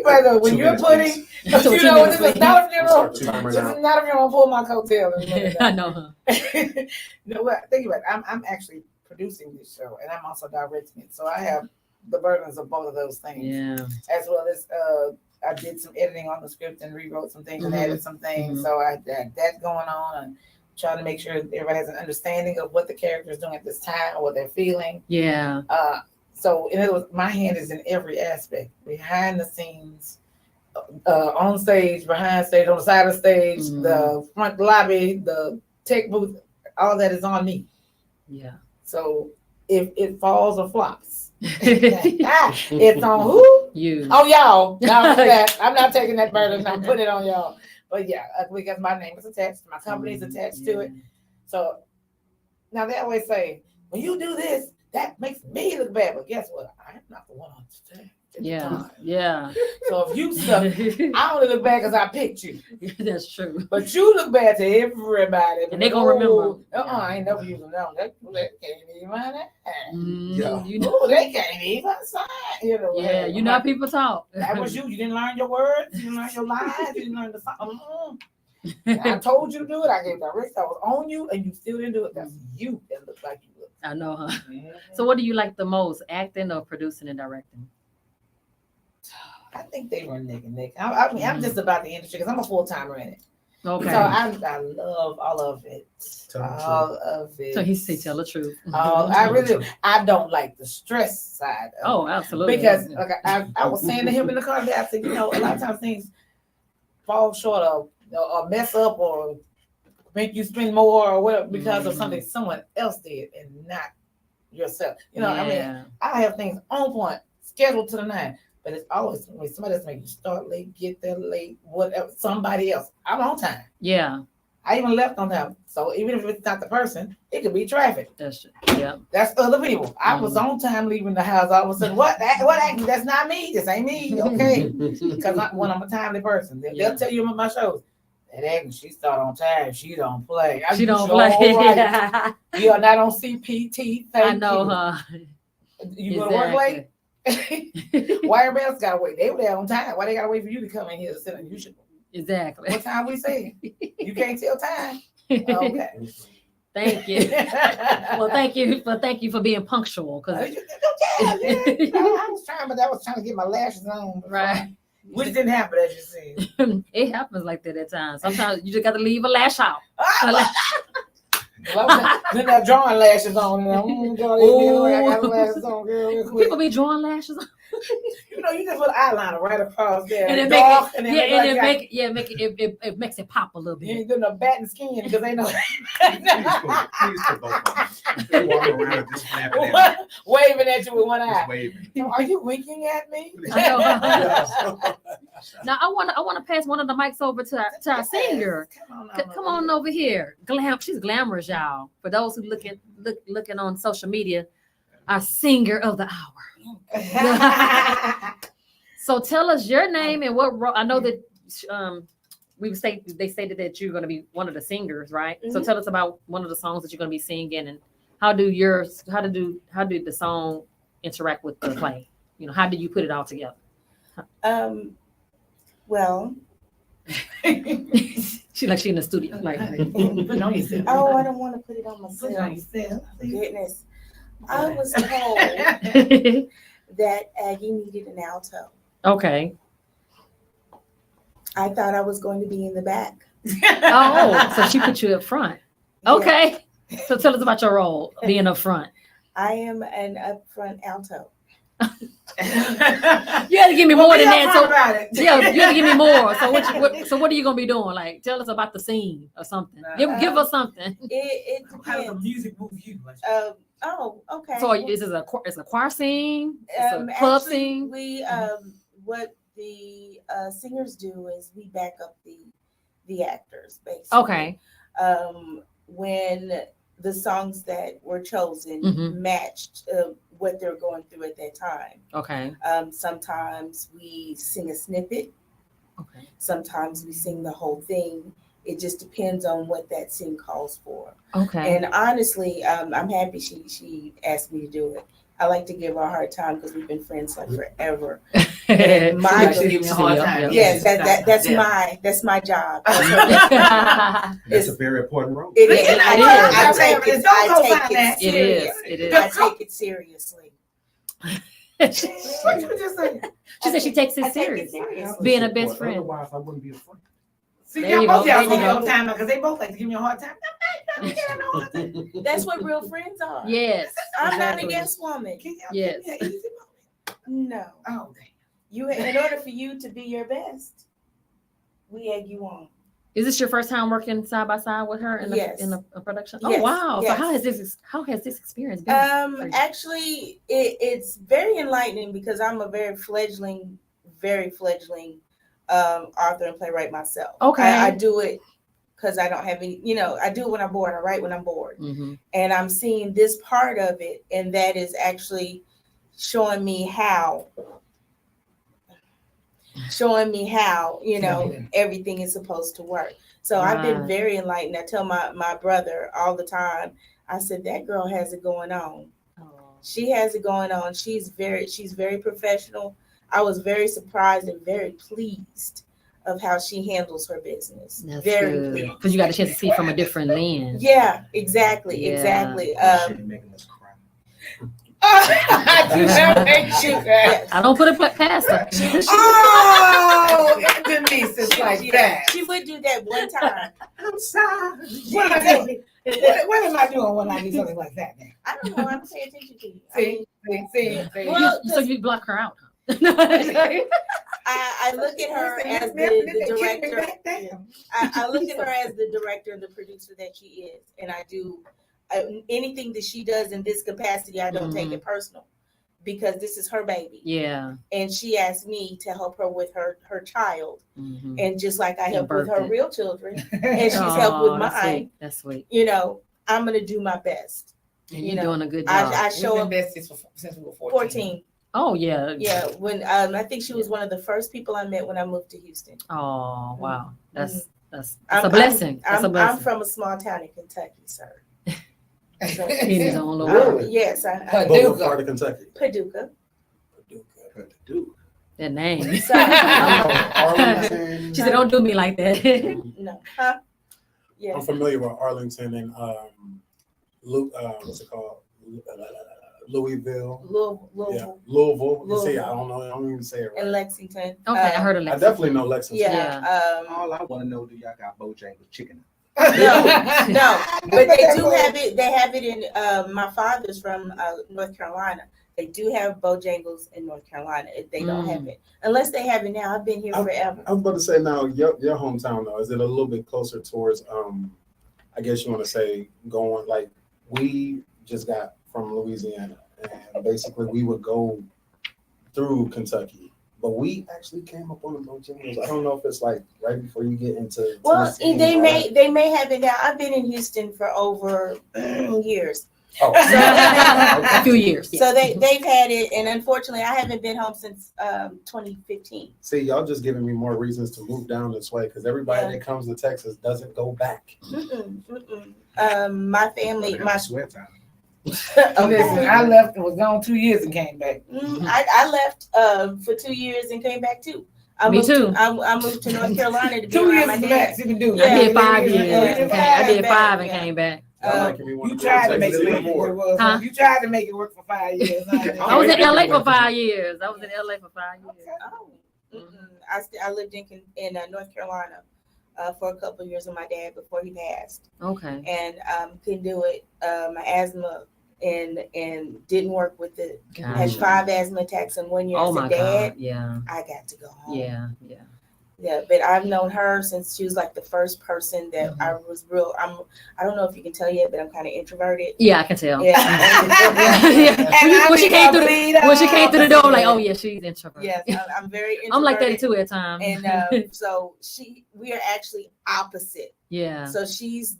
Speaker 4: about it, when
Speaker 2: 2
Speaker 4: you're
Speaker 2: minutes,
Speaker 4: putting,
Speaker 2: please.
Speaker 4: but you know, this is not a funeral.
Speaker 5: Start the
Speaker 4: This
Speaker 5: timer
Speaker 4: is
Speaker 5: now.
Speaker 4: not a funeral. I'm pulling my coattails.
Speaker 1: I know, huh?
Speaker 4: No, what? Think about it. I'm actually producing this show, and I'm also directing it. So I have the burdens of both of those things,
Speaker 1: Yeah.
Speaker 4: as well as I did some editing on the script and rewrote some things and added some things.
Speaker 1: Mhm.
Speaker 4: So I had that going on, and trying to make sure everybody has an understanding of what the character is doing at this time or what they're feeling.
Speaker 1: Yeah.
Speaker 4: So in other words, my hand is in every aspect, behind the scenes, on stage, behind stage, on the side of stage,
Speaker 1: Mhm.
Speaker 4: the front lobby, the tech booth, all that is on me.
Speaker 1: Yeah.
Speaker 4: So if it falls or flops, it's on who?
Speaker 1: You.
Speaker 4: Oh, y'all. Y'all that. I'm not taking that burden. I'm putting it on y'all. But yeah, because my name is attached, my company is attached to it. So now they always say, when you do this, that makes me look bad. But guess what? I'm not the one on stage. at the
Speaker 1: Yeah.
Speaker 4: time.
Speaker 1: Yeah.
Speaker 4: So if you suck, I only look bad because I picked you.
Speaker 1: That's true.
Speaker 4: But you look bad to everybody.
Speaker 1: And they gonna remember.
Speaker 4: I ain't never using them. They can't even find that.
Speaker 5: Yeah.
Speaker 1: You know.
Speaker 4: Oh, they can't even sign. You know,
Speaker 1: Yeah. You know how people talk.
Speaker 4: that was you. You didn't learn your words. You didn't learn your lines. You didn't learn the song. I told you to do it. I gave directions. I was on you, and you still didn't do it. That's you that looks like you look.
Speaker 1: I know, huh? So what do you like the most, acting or producing and directing?
Speaker 4: I think they were neck and neck. I mean, I'm just about the industry because I'm a full timer in it.
Speaker 1: Okay.
Speaker 4: So I love all of it.
Speaker 2: Tell the
Speaker 4: All of it.
Speaker 1: So he say tell the truth.
Speaker 4: I don't like the stress side. Of
Speaker 1: Oh, absolutely.
Speaker 4: because like I was saying to him in the car today, I said, a lot of times things fall short of or mess up or make you spend more or whatever because of something someone else did and not yourself. I mean, I have things on point, scheduled to the 9, but it's always when somebody else make you start late, get there late, whatever. Somebody else, I'm on time.
Speaker 1: Yeah,
Speaker 4: I even left on time. So even if it's not the person, it could be traffic.
Speaker 1: that's yeah.
Speaker 4: That's other people. I was on time leaving the house. All of a sudden, what acting? That's not me. This ain't me. Okay, because I'm a timely person. They'll tell you about my shows. That Agnes, she start on time. She don't play.
Speaker 1: She don't play.
Speaker 4: Right. You are not on CPT.
Speaker 1: I know, huh?
Speaker 4: You go to work late. Why everybody else gotta wait? They were there on time. Why they gotta wait for you to come in here to sit down? You should.
Speaker 1: Exactly.
Speaker 4: What time we say? You can't tell time. Okay.
Speaker 1: Thank you. Well, thank you for being punctual. Cause
Speaker 4: I was trying, but I was trying to get my lashes on.
Speaker 1: right,
Speaker 4: Which didn't happen, as you see.
Speaker 1: it happens like that at times. Sometimes you just got to leave a lash out.
Speaker 4: Then I drawing lashes on. I got lashes on, girl, real quick.
Speaker 1: People be drawing lashes on.
Speaker 4: You just put eyeliner right across there.
Speaker 1: And it
Speaker 4: dark,
Speaker 1: make it makes it pop a little
Speaker 4: You
Speaker 1: bit.
Speaker 4: ain't doing no batting skin because they know.
Speaker 2: Please put both of them. Walk around just snapping at me.
Speaker 4: Waving at you with one eye.
Speaker 2: Just waving.
Speaker 4: Are you winking at me?
Speaker 1: I know. Now I want to pass one of the mics over to our singer. Come on over here. She's glamorous, y'all. For those who looking on social media, our singer of the hour. So tell us your name and what role. I know that they stated that you're going to be one of the singers, right? Mm-hmm. So tell us about one of the songs that you're going to be singing, and how did the song interact with the play? How did you put it all together?
Speaker 6: Well,
Speaker 1: she in the studio. Like,
Speaker 6: oh, I don't want to put it on myself. Goodness, I was told that Aggie needed an alto.
Speaker 1: Okay.
Speaker 6: I thought I was going to be in the back.
Speaker 1: Oh, so she put you up front. Okay. Yeah. So tell us about your role being up front.
Speaker 6: I am an upfront alto.
Speaker 1: You had to give me more than that. So, yeah, you had to give me more. So what are you gonna be doing? Like, tell us about the scene or something. Give us something.
Speaker 6: It
Speaker 4: how does the music move you?
Speaker 6: Oh, okay.
Speaker 1: So it's a choir scene. It's a club scene.
Speaker 6: We what the singers do is we back up the actors basically.
Speaker 1: Okay.
Speaker 6: When the songs that were chosen matched what they're going through at that time.
Speaker 1: Okay.
Speaker 6: Sometimes we sing a snippet.
Speaker 1: Okay.
Speaker 6: Sometimes we sing the whole thing. It just depends on what that scene calls for.
Speaker 1: Okay.
Speaker 6: And honestly, I'm happy she asked me to do it. I like to give her a hard time because we've been friends like forever. And yes, that's my job.
Speaker 2: That's a very important role.
Speaker 6: It is. I take it seriously.
Speaker 4: What you just say?
Speaker 1: She said she takes it serious. Being a best friend.
Speaker 2: Otherwise, I wouldn't be a friend.
Speaker 4: See, y'all both give me a hard time because they both like to give me a hard time.
Speaker 6: That's what real friends are.
Speaker 1: Yes.
Speaker 6: I'm not against woman.
Speaker 1: Yes.
Speaker 6: No.
Speaker 4: Oh,
Speaker 6: in order for you to be your best, we egg you on.
Speaker 1: Is this your first time working side by side with her in a production? Oh, yes. Wow. Yes. So how has this experience been?
Speaker 6: Actually, it's very enlightening because I'm a very fledgling author and playwright myself.
Speaker 1: Okay.
Speaker 6: I do it because I don't have any, I do it when I'm bored. I write when I'm bored. Mm-hmm. And I'm seeing this part of it, and that is actually showing me how, everything is supposed to work. So I've been very enlightened. I tell my brother all the time, I said, that girl has it going on. Oh. She has it going on. She's very professional. I was very surprised and very pleased of how she handles her business.
Speaker 1: That's
Speaker 6: very
Speaker 1: good.
Speaker 6: pleased.
Speaker 1: Because you got a chance to see from a different lens.
Speaker 6: Yeah, exactly. Exactly.
Speaker 2: Making us cry.
Speaker 1: I don't put it past her.
Speaker 4: Denise is like that.
Speaker 6: She would do that one time.
Speaker 4: I'm sorry. What am I doing when I do something like that?
Speaker 6: I don't know. I'm paying attention to you.
Speaker 4: See.
Speaker 6: Well,
Speaker 1: so you block her out.
Speaker 6: I look at her as the director. I look at her as the director and the producer that she is, and I do anything that she does in this capacity. I don't take it personal because this is her baby.
Speaker 1: Yeah,
Speaker 6: and she asked me to help her with her child, and just like I help with her real children, and she's helped with mine.
Speaker 1: That's sweet.
Speaker 6: I'm gonna do my best.
Speaker 1: And you're doing a good job.
Speaker 6: I show up
Speaker 4: since we were
Speaker 6: 14.
Speaker 1: Oh yeah.
Speaker 6: Yeah. When I think she was one of the first people I met when I moved to Houston.
Speaker 1: Oh wow, that's a blessing.
Speaker 6: I'm from a small town in Kentucky, sir. Yes,
Speaker 5: Paducah. Part of Kentucky.
Speaker 6: Paducah.
Speaker 1: That name.
Speaker 5: Arlington.
Speaker 1: She said, "Don't do me like that."
Speaker 6: No. Huh?
Speaker 5: Yeah. I'm familiar with Arlington and what's it called? Louisville.
Speaker 6: Louisville.
Speaker 5: Yeah. Louisville. You see, I don't even say it right.
Speaker 6: And Lexington.
Speaker 1: Okay, I heard of Lexington.
Speaker 5: I definitely know Lexington.
Speaker 6: Yeah.
Speaker 2: All I want to know, do y'all got Bojangles chicken?
Speaker 6: No, but they do have it. They have it in. My father's from North Carolina. They do have Bojangles in North Carolina. They don't have it unless they have it now. I've been here forever.
Speaker 5: I was about to say now, your hometown though, is it a little bit closer towards? I guess you want to say going like we just got from Louisiana, and basically we would go through Kentucky But we actually came up on the Bojangles. I don't know if it's like right before you get into.
Speaker 6: Well,
Speaker 5: Tennessee,
Speaker 6: they may have it now. I've been in Houston for over years.
Speaker 5: Oh,
Speaker 1: A few years.
Speaker 6: So they've had it, and unfortunately, I haven't been home since 2015.
Speaker 5: See, y'all just giving me more reasons to move down this way because everybody
Speaker 6: Yeah.
Speaker 5: that comes to Texas doesn't go back.
Speaker 6: My family, my
Speaker 2: sweat time.
Speaker 4: Listen, I left and was gone 2 years and came back.
Speaker 6: I left for 2 years and came back too.
Speaker 1: Me too.
Speaker 6: I moved to North Carolina to be
Speaker 4: 2
Speaker 6: around
Speaker 4: years
Speaker 6: my
Speaker 4: is the
Speaker 6: dad.
Speaker 4: max you can do.
Speaker 6: Yeah.
Speaker 1: I did 5 years.
Speaker 6: Yeah.
Speaker 1: I did 5 and
Speaker 6: Yeah.
Speaker 1: came back.
Speaker 5: Y'all making me wanna
Speaker 4: You
Speaker 5: go to
Speaker 4: tried to make
Speaker 5: Texas
Speaker 4: it
Speaker 5: even
Speaker 4: work.
Speaker 5: more.
Speaker 1: Huh?
Speaker 4: You tried to make it work for 5 years.
Speaker 1: I was in LA for 5 years. I was in LA for 5 years.
Speaker 6: Oh, I lived in North Carolina for a couple of years with my dad before he passed,
Speaker 1: Okay.
Speaker 6: and couldn't do it. My asthma and didn't work with it. Had
Speaker 1: Gotcha.
Speaker 6: 5 asthma attacks in 1 year.
Speaker 1: Oh
Speaker 6: As
Speaker 1: my
Speaker 6: a dad,
Speaker 1: God. Yeah.
Speaker 6: I got to go home.
Speaker 1: Yeah.
Speaker 6: Yeah, but I've known her since she was like the first person that I was real. I don't know if you can tell yet, but I'm kind of introverted.
Speaker 1: Yeah, I can tell.
Speaker 6: Yeah.
Speaker 1: Yeah. When she came through the door, I'm like, oh yeah, she's introverted.
Speaker 6: Yes, I'm very introverted.
Speaker 1: I'm like that too at times.
Speaker 6: And so we are actually opposite.
Speaker 1: yeah.
Speaker 6: So she's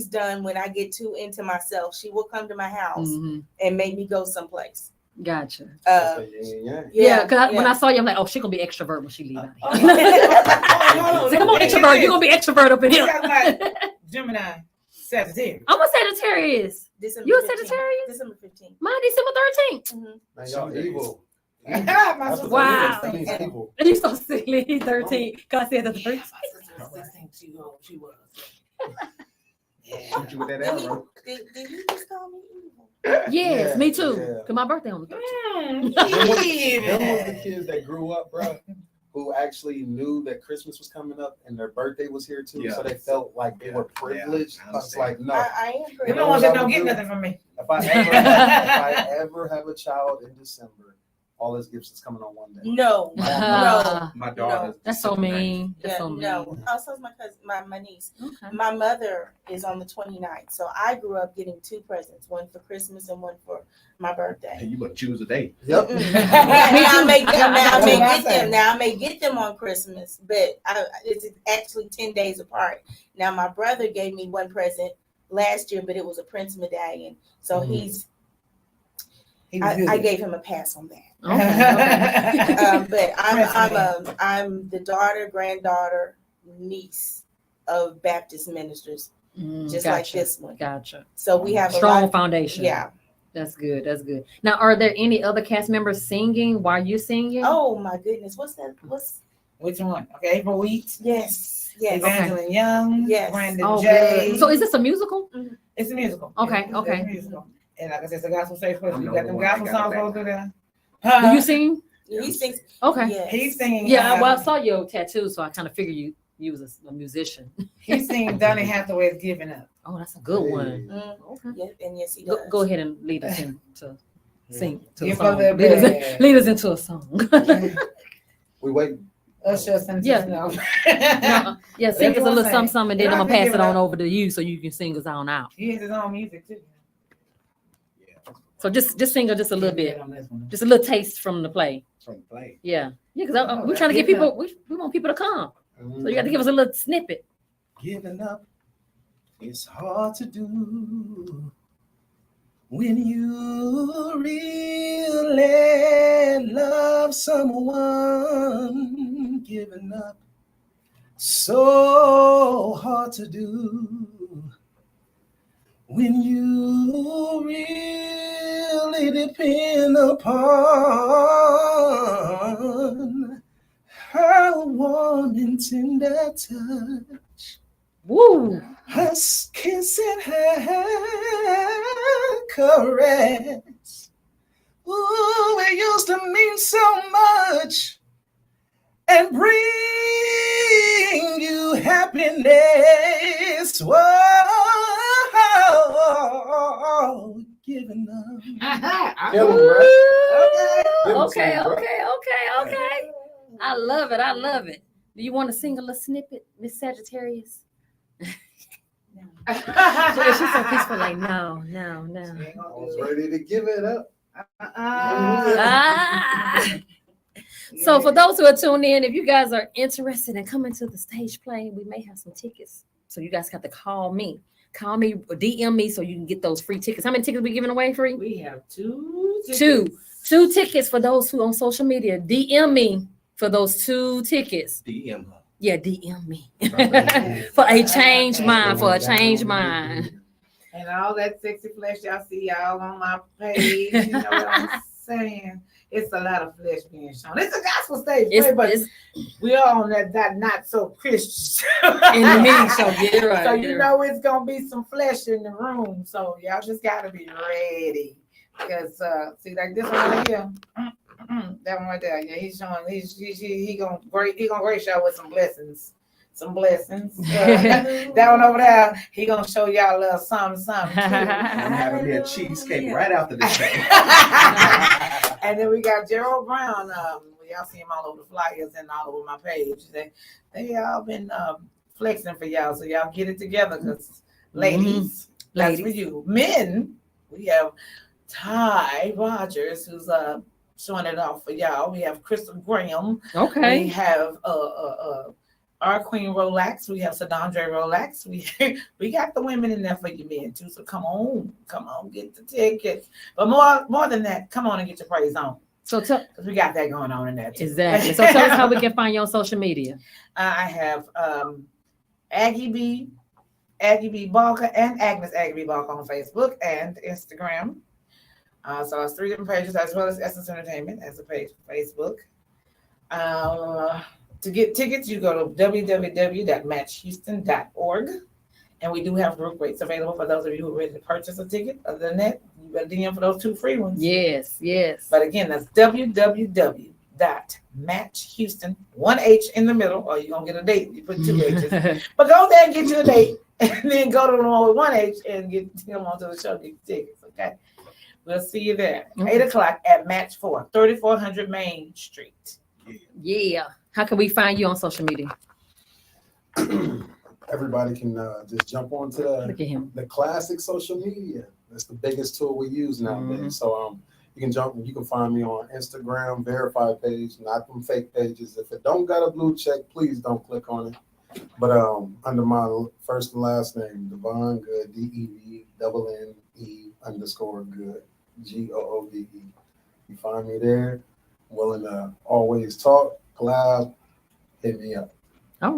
Speaker 6: done when I get too into myself. She will come to my house
Speaker 1: Mhm.
Speaker 6: and make me go someplace.
Speaker 1: Gotcha.
Speaker 6: Yeah,
Speaker 1: Because when I saw you, I'm like, oh, she's gonna be extrovert when she leave out
Speaker 4: Oh,
Speaker 1: here.
Speaker 4: no,
Speaker 1: So come on, extrovert. You're gonna be extrovert up in here.
Speaker 4: Gemini, Sagittarius.
Speaker 1: I'm a Sagittarius.
Speaker 6: December
Speaker 1: You a
Speaker 6: 15th.
Speaker 1: Sagittarius?
Speaker 6: December 15th.
Speaker 1: Mine December 13th.
Speaker 5: Man, y'all evil.
Speaker 4: My
Speaker 5: That's
Speaker 4: sister
Speaker 5: what
Speaker 1: Wow.
Speaker 5: that means, evil.
Speaker 1: And you so silly. 13. Cause I said the 13th.
Speaker 4: My sister was 16. She was.
Speaker 2: Shoot you with that arrow.
Speaker 6: Did you just call me evil?
Speaker 1: Yes,
Speaker 5: Yeah,
Speaker 1: me too.
Speaker 5: yeah.
Speaker 1: Cause my birthday on the 13th.
Speaker 5: Them was the kids that grew up, bro, who actually knew that Christmas was coming up and their birthday was here too,
Speaker 2: Yeah.
Speaker 5: so they felt like they were privileged.
Speaker 2: Yeah, I
Speaker 5: I was
Speaker 2: understand.
Speaker 5: like, no.
Speaker 6: I am
Speaker 4: You
Speaker 6: pretty.
Speaker 4: know what? They don't get nothing from me.
Speaker 5: If I ever have a child in December, all his gifts is coming on one day.
Speaker 6: No. No.
Speaker 2: My daughter.
Speaker 1: That's so mean. That's
Speaker 6: Yeah,
Speaker 1: so mean.
Speaker 6: no. Oh, so is my cousin, my niece.
Speaker 1: Okay.
Speaker 6: My mother is on the 29th. So I grew up getting 2 presents, one for Christmas and one for my birthday.
Speaker 2: Hey, you better choose a day.
Speaker 5: Yep.
Speaker 6: Now I may get them.
Speaker 4: That's what I say.
Speaker 6: Now I may get them on Christmas, but it's actually 10 days apart. Now my brother gave me one present last year, but it was a Prince medallion. So I gave him a pass on that.
Speaker 1: Okay.
Speaker 6: But I'm the daughter, granddaughter, niece of Baptist ministers, just like
Speaker 1: Gotcha.
Speaker 6: this one.
Speaker 1: Gotcha.
Speaker 6: So we have
Speaker 1: Strong
Speaker 6: a lot.
Speaker 1: foundation.
Speaker 6: Yeah.
Speaker 1: That's good. That's good. Now, are there any other cast members singing while you're singing?
Speaker 6: Oh my goodness, what's that?
Speaker 4: Which one? Okay, April Wheat,
Speaker 6: Yes.
Speaker 4: Evangeline Young,
Speaker 6: Yes.
Speaker 4: Brandon
Speaker 1: Oh,
Speaker 4: J.
Speaker 1: good. So is this a musical?
Speaker 4: It's a musical.
Speaker 1: Okay,
Speaker 4: It's
Speaker 1: okay.
Speaker 4: a musical. And like I said, it's a gospel stage
Speaker 2: I
Speaker 4: person. You
Speaker 2: know
Speaker 4: got
Speaker 2: the
Speaker 4: them
Speaker 2: one I
Speaker 4: gospel
Speaker 2: got
Speaker 4: songs
Speaker 2: back.
Speaker 4: over there.
Speaker 1: Do you sing?
Speaker 6: He sings.
Speaker 1: Okay.
Speaker 6: Yes.
Speaker 4: He's singing.
Speaker 1: Yeah. Well, I saw your tattoo, so I kind of figured you was a musician.
Speaker 4: He's singing Donny Hathaway's "Giving Up."
Speaker 1: Oh, that's a good one.
Speaker 6: Mm, yeah, and yes, he
Speaker 1: Go,
Speaker 6: does.
Speaker 1: go ahead and lead us in to sing to a
Speaker 4: Give
Speaker 1: song.
Speaker 4: her
Speaker 1: Lead
Speaker 4: that
Speaker 1: us, lead us into a song.
Speaker 5: We wait.
Speaker 4: Usher sent
Speaker 1: Yeah.
Speaker 4: us no.
Speaker 1: No, yeah, sing us a little something, something, and then
Speaker 4: Yeah,
Speaker 1: I'm
Speaker 4: I
Speaker 1: gonna
Speaker 4: can
Speaker 1: pass
Speaker 4: give
Speaker 1: it
Speaker 4: it
Speaker 1: on
Speaker 4: up.
Speaker 1: over to you so you can sing us on out.
Speaker 4: He has his own music too.
Speaker 1: So just sing us just a little bit,
Speaker 4: On this one.
Speaker 1: just a little taste from the play.
Speaker 2: From the play.
Speaker 1: Yeah, because
Speaker 4: Oh,
Speaker 1: we're trying to get
Speaker 4: give it
Speaker 1: people. We want people to come, so you got to give us a little snippet.
Speaker 2: Giving up is hard to do when you really love someone. Giving up so hard to do when you really depend upon her warm and tender touch,
Speaker 1: Woo!
Speaker 2: her kiss and her caress. Ooh, it used to mean so much and bring you happiness. Whoa, giving up.
Speaker 5: Kill him,
Speaker 1: Woo!
Speaker 5: bro. Give him
Speaker 1: Okay,
Speaker 5: some, bro.
Speaker 1: okay. I love it. Do you want to sing a little snippet, Miss Sagittarius? She's so peaceful, like no.
Speaker 5: I was ready to give it up.
Speaker 1: Ah. So for those who are tuned in, if you guys are interested in coming to the stage play, we may have some tickets. So you guys have to call me or DM me so you can get those free tickets. How many tickets we giving away free?
Speaker 4: We have two
Speaker 1: tickets for those who on social media. DM me for those 2 tickets.
Speaker 2: DM her.
Speaker 1: Yeah, DM me for a change mind.
Speaker 4: And all that sexy flesh y'all see y'all on my page. You know what I'm saying? It's a lot of flesh being shown. It's a gospel stage, but we are on that not so Christian.
Speaker 1: In the meeting, so get it right.
Speaker 4: So you know it's gonna be some flesh in the room. So y'all just gotta be ready. Because see, like this one right here. That one right there. Yeah, he's showing he gonna grace y'all with some blessings. That one over there, he gonna show y'all a little something too.
Speaker 2: I'm having me a cheesecake right after this thing.
Speaker 4: And then we got Gerald Brown. Y'all see him all over the flyers and all over my page. They all been flexing for y'all, so y'all get it together. Because ladies, that's for you. Men, we have Ty Rogers, who's showing it off for y'all. We have Crystal Graham.
Speaker 1: Okay.
Speaker 4: We have our Queen Rolex. We have Sadandre Rolex. We got the women in there for you men too. So come on, get the tickets. But more than that, come on and get your praise on. So because we got that going on in there too.
Speaker 1: Exactly. So tell us how we can find you on social media.
Speaker 4: I have Aggie B Balka and Agnes Balka on Facebook and Instagram. So it's 3 different pages, as well as Essence Entertainment as a page for Facebook. To get tickets, you go to www.matchhouston.org. And we do have group rates available for those of you who are ready to purchase a ticket. Other than that, you better DM for those 2 free ones.
Speaker 1: Yes.
Speaker 4: But again, that's www.matchhouston, 1 H in the middle, or you're going to get a date. You put 2 H's. But go there and get you a date. And then go to the one with 1 H and get them onto the show, get your tickets, okay? We'll see you there. 8 o'clock at Match 4, 3400 Main Street.
Speaker 1: Yeah. How can we find you on social media?
Speaker 5: Everybody can just jump onto the classic social media. That's the biggest tool we use nowadays. So you can find me on Instagram, verified page, not them fake pages. If it don't got a blue check, please don't click on it. But under my first and last name, Devon Good, DEVNNE_Good, GOODE. You find me there. Willing to always talk, collab, hit me up. All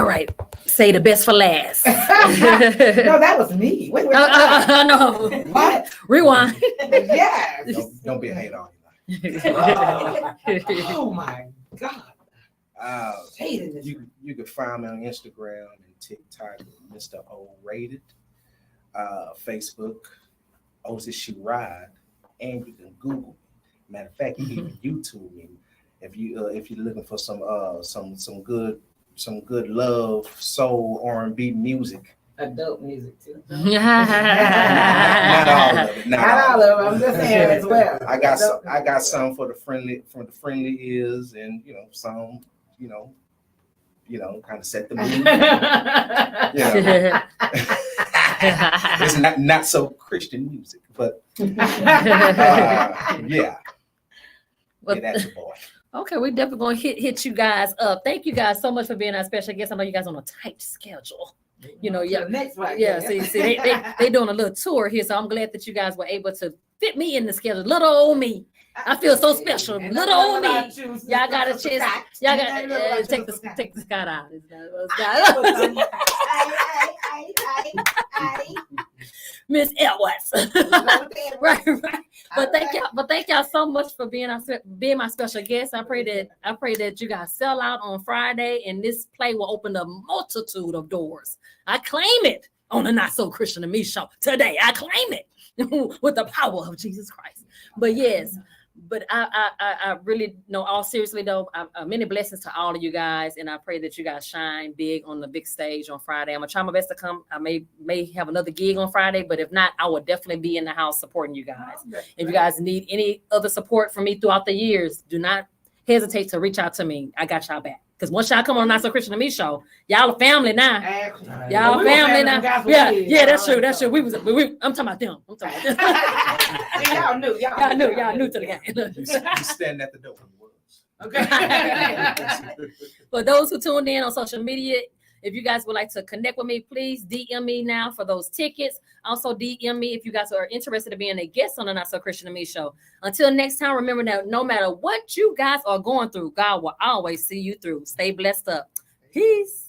Speaker 5: right.
Speaker 1: Say the best for last.
Speaker 4: No, that was me. Wait.
Speaker 1: No.
Speaker 4: What?
Speaker 1: Rewind.
Speaker 4: Yeah.
Speaker 2: Don't be a hater on
Speaker 4: Oh my God.
Speaker 2: You can find me on Instagram and TikTok, Mr. O-Rated, Facebook, Otis She Ride, and you can Google me. Matter of fact, you can YouTube me if you're looking for some good love, soul, R&B music.
Speaker 4: Adult music too.
Speaker 2: Not all of it.
Speaker 4: Not all of it. I'm just saying as well.
Speaker 2: I got some for the friendly ears, and some kind of set the mood. It's not so Christian music, but yeah.
Speaker 1: Well,
Speaker 2: that's your boy.
Speaker 1: Okay, we're definitely going to hit you guys up. Thank you guys so much for being our special guest. I know you guys on a tight schedule.
Speaker 4: Next one.
Speaker 1: Yeah. See, they doing a little tour here, so I'm glad that you guys were able to fit me in the schedule. Little old me, I feel so special. Little old me, y'all got a chance. Y'all got take the Scott out. Miss Edwards. right. But thank y'all so much for being my special guest. I pray that you guys sell out on Friday, and this play will open a multitude of doors. I claim it on the Not So Christian and Me show today. I claim it with the power of Jesus Christ. But yes. But I really know, all seriously though, many blessings to all of you guys, and I pray that you guys shine big on the big stage on Friday. I'm gonna try my best to come. I may have another gig on Friday, but if not, I will definitely be in the house supporting you guys. If you guys need any other support from me throughout the years, do not hesitate to reach out to me. I got y'all back. Because once y'all come on Not So Christian to Me show, y'all a family now.
Speaker 4: Actually,
Speaker 1: Y'all
Speaker 4: we were
Speaker 1: family now.
Speaker 4: guys with
Speaker 1: Yeah,
Speaker 4: kids,
Speaker 1: yeah, that's
Speaker 4: all
Speaker 1: true.
Speaker 4: that
Speaker 1: That's true. I'm talking about them. I'm talking about them.
Speaker 4: See, y'all knew.
Speaker 1: Y'all new to the game.
Speaker 2: You stand at the door.
Speaker 4: Okay.
Speaker 1: For those who tuned in on social media, if you guys would like to connect with me, please DM me now for those tickets. Also DM me if you guys are interested in being a guest on the Not So Christian to Me show. Until next time, remember that no matter what you guys are going through, God will always see you through. Stay blessed up. Peace.